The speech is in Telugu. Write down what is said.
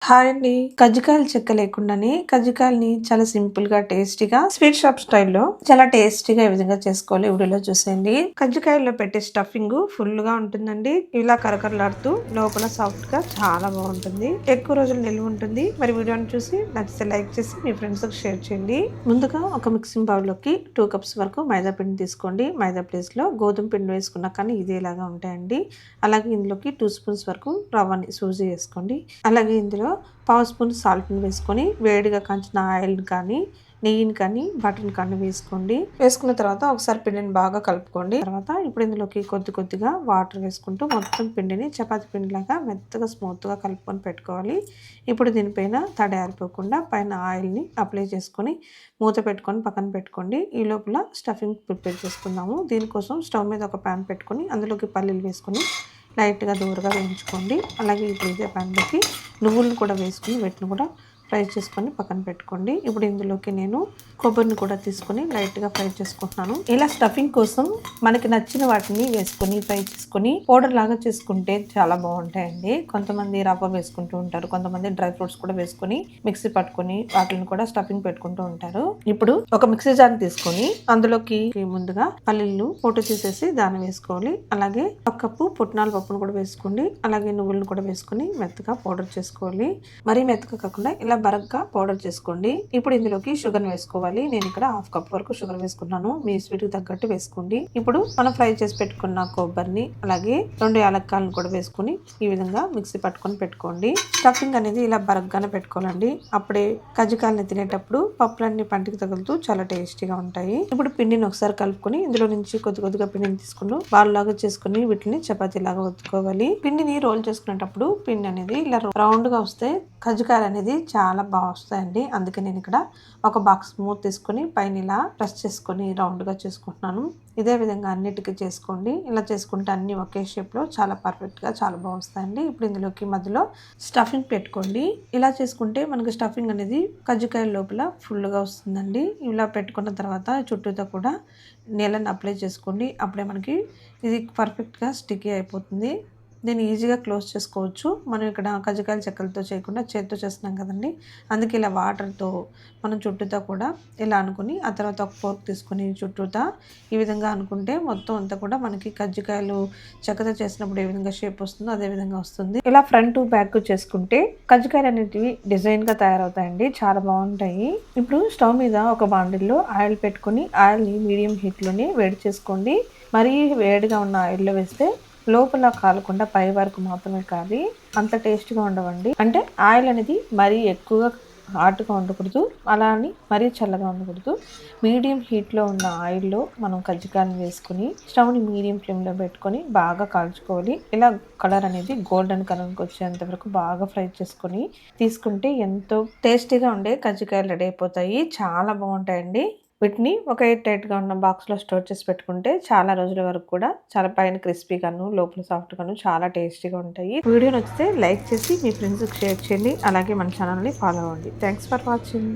హాయ్ అండి. కజ్జికాయలు చెక్క లేకుండానే కజ్జికాయలని చాలా సింపుల్ గా టేస్టీగా స్వీట్ షాప్ స్టైల్లో చాలా టేస్టీగా ఏ విధంగా చేసుకోవాలి వీడియోలో చూసేయండి. కజ్జికాయల్లో పెట్టే స్టఫింగ్ ఫుల్ గా ఉంటుందండి. ఇలా కరకరలాడుతూ లోపల సాఫ్ట్ గా చాలా బాగుంటుంది. ఎక్కువ రోజులు నిల్వ ఉంటుంది. మరి వీడియోని చూసి నచ్చితే లైక్ చేసి మీ ఫ్రెండ్స్ కి షేర్ చేయండి. ముందుగా ఒక మిక్సింగ్ బౌల్ లోకి 2 కప్స్ వరకు మైదా పిండి తీసుకోండి. మైదా ప్లేస్ లో గోధుమ పిండి వేసుకున్నా కానీ ఇదేలాగా ఉంటాయండి. అలాగే ఇందులోకి 2 స్పూన్స్ వరకు రవ్వని సూజీ వేసుకోండి. అలాగే ఇందులో పావు స్పూన్ సాల్ట్ని వేసుకొని వేడిగా కాంచిన ఆయిల్ కానీ నెయ్యిని కానీ బటర్ని కానీ వేసుకోండి. వేసుకున్న తర్వాత ఒకసారి పిండిని బాగా కలుపుకోండి. తర్వాత ఇప్పుడు ఇందులోకి కొద్దిగా వాటర్ వేసుకుంటూ మొత్తం పిండిని చపాతి పిండిలాగా మెత్తగా స్మూత్గా కలుపుకొని పెట్టుకోవాలి. ఇప్పుడు దీనిపైన తడి ఆరిపోకుండా పైన ఆయిల్ని అప్లై చేసుకొని మూత పెట్టుకొని పక్కన పెట్టుకోండి. ఈ లోపల స్టఫింగ్ ప్రిపేర్ చేసుకుందాము. దీనికోసం స్టవ్ మీద ఒక ప్యాన్ పెట్టుకొని అందులోకి పల్లీలు వేసుకొని లైట్గా దూరగా వేయించుకోండి. అలాగే ఇప్పుడు ఇదే ప్యాన్లోకి నువ్వులను కూడా వేసుకుని వీటిని కూడా ఫ్రై చేసుకొని పక్కన పెట్టుకోండి. ఇప్పుడు ఇందులోకి నేను కొబ్బరిని కూడా తీసుకొని లైట్గా ఫ్రై చేసుకుంటున్నాను. ఇలా స్టఫింగ్ కోసం మనకి నచ్చిన వాటిని వేసుకొని ఫ్రై చేసుకొని పౌడర్ లాగా చేసుకుంటే చాలా బాగుంటాయండి. కొంతమంది రవ్వ వేసుకుంటూ ఉంటారు, కొంతమంది డ్రై ఫ్రూట్స్ కూడా వేసుకొని మిక్సీ పట్టుకొని వాటిని కూడా స్టఫింగ్ పెట్టుకుంటూ ఉంటారు. ఇప్పుడు ఒక మిక్సీ జార్ తీసుకొని అందులోకి ముందుగా పల్లీలు పొట్టు తీసేసి దాన్ని వేసుకోవాలి. అలాగే ఒక కప్పు పుట్నాల పప్పును కూడా వేసుకోండి. అలాగే నువ్వులను కూడా వేసుకొని మెత్తగా పౌడర్ చేసుకోవాలి. మరీ మెత్తగా కాకుండా ఇలా బరగ్గా పౌడర్ చేసుకోండి. ఇప్పుడు ఇందులోకి షుగర్ వేసుకోవాలి. నేను ఇక్కడ 1/2 కప్ వరకు షుగర్ వేసుకున్నాను. మీ స్వీట్ కి తగ్గట్టు వేసుకోండి. ఇప్పుడు మనం ఫ్రై చేసి పెట్టుకున్న కొబ్బరిని అలాగే 2 యాలక్కాయలను కూడా వేసుకుని ఈ విధంగా మిక్సీ పట్టుకొని పెట్టుకోండి. స్టఫింగ్ అనేది ఇలా బరగ్గానే పెట్టుకోవాలండి. అప్పుడే కజ్జికాయలని తినేటప్పుడు పప్పులన్నీ పంటికి తగులుతూ చాలా టేస్టీగా ఉంటాయి. ఇప్పుడు పిండిని ఒకసారి కలుపుకొని ఇందులో నుంచి కొద్దిగా పిండిని తీసుకుని బాల్ లాగా చేసుకుని వీటిని చపాతీ లాగా ఒత్తుకోవాలి. పిండిని రోల్ చేసుకునేటప్పుడు పిండి అనేది ఇలా రౌండ్ గా వస్తే కజ్జికాయలు అనేది చాలా బాగా వస్తాయండి. అందుకే నేను ఇక్కడ ఒక బాక్స్ స్మూత్ తీసుకొని పైన ఇలా ప్రెస్ చేసుకొని రౌండ్గా చేసుకుంటున్నాను. ఇదే విధంగా అన్నిటికీ చేసుకోండి. ఇలా చేసుకుంటే అన్ని ఒకే షేప్లో చాలా పర్ఫెక్ట్గా చాలా బాగా వస్తాయండి. ఇప్పుడు ఇందులోకి మధ్యలో స్టఫింగ్ పెట్టుకోండి. ఇలా చేసుకుంటే మనకి స్టఫింగ్ అనేది కజ్జికాయల లోపల ఫుల్గా వస్తుందండి. ఇలా పెట్టుకున్న తర్వాత చుట్టూతో కూడా నీళ్ళని అప్లై చేసుకోండి. అప్పుడే మనకి ఇది పర్ఫెక్ట్గా స్టిక్కీ అయిపోతుంది. దీన్ని ఈజీగా క్లోజ్ చేసుకోవచ్చు. మనం ఇక్కడ కజ్జికాయల చెక్కలతో చేయకుండా చేతితో చేస్తున్నాం కదండి. అందుకే ఇలా వాటర్తో మనం చుట్టూతా కూడా ఇలా అనుకుని ఆ తర్వాత ఒక ఫోర్క్ తీసుకుని చుట్టూతా ఈ విధంగా అనుకుంటే మొత్తం అంతా కూడా మనకి కజ్జికాయలు చెక్కతో చేసినప్పుడు ఏ విధంగా షేప్ వస్తుందో అదే విధంగా వస్తుంది. ఇలా ఫ్రంట్ టు బ్యాక్ చేసుకుంటే కజ్జికాయలు అనేటివి డిజైన్గా తయారవుతాయండి. చాలా బాగుంటాయి. ఇప్పుడు స్టవ్ మీద ఒక బాండిల్లో ఆయిల్ పెట్టుకుని ఆయిల్ని మీడియం హీట్లోనే వేడి చేసుకోండి. మరీ వేడిగా ఉన్న ఆయిల్లో వేస్తే లోపల కాలకుండా పై వరకు మాత్రమే కాదు అంత టేస్ట్గా ఉండవండి. అంటే ఆయిల్ అనేది మరీ ఎక్కువగా హాట్గా ఉండకూడదు, అలా అని మరీ చల్లగా ఉండకూడదు. మీడియం హీట్లో ఉన్న ఆయిల్లో మనం కజ్జికాయలు వేసుకుని స్టవ్ని మీడియం ఫ్లేమ్లో పెట్టుకొని బాగా కాల్చుకోవాలి. ఇలా కలర్ అనేది గోల్డెన్ కలర్కి వచ్చేంత వరకు బాగా ఫ్రై చేసుకొని తీసుకుంటే ఎంతో టేస్టీగా ఉండే కజ్జికాయలు రెడీ అయిపోతాయి. చాలా బాగుంటాయండి. వీటిని ఒక ఎయిర్ టైట్గా ఉన్న బాక్స్లో స్టోర్ చేసి పెట్టుకుంటే చాలా రోజుల వరకు కూడా చాలా పైన క్రిస్పీగాను లోపల సాఫ్ట్గాను చాలా టేస్టీగా ఉంటాయి. వీడియో నచ్చితే లైక్ చేసి మీ ఫ్రెండ్స్కి షేర్ చేయండి. అలాగే మన ఛానల్ని ఫాలో అవ్వండి. Thanks for watching.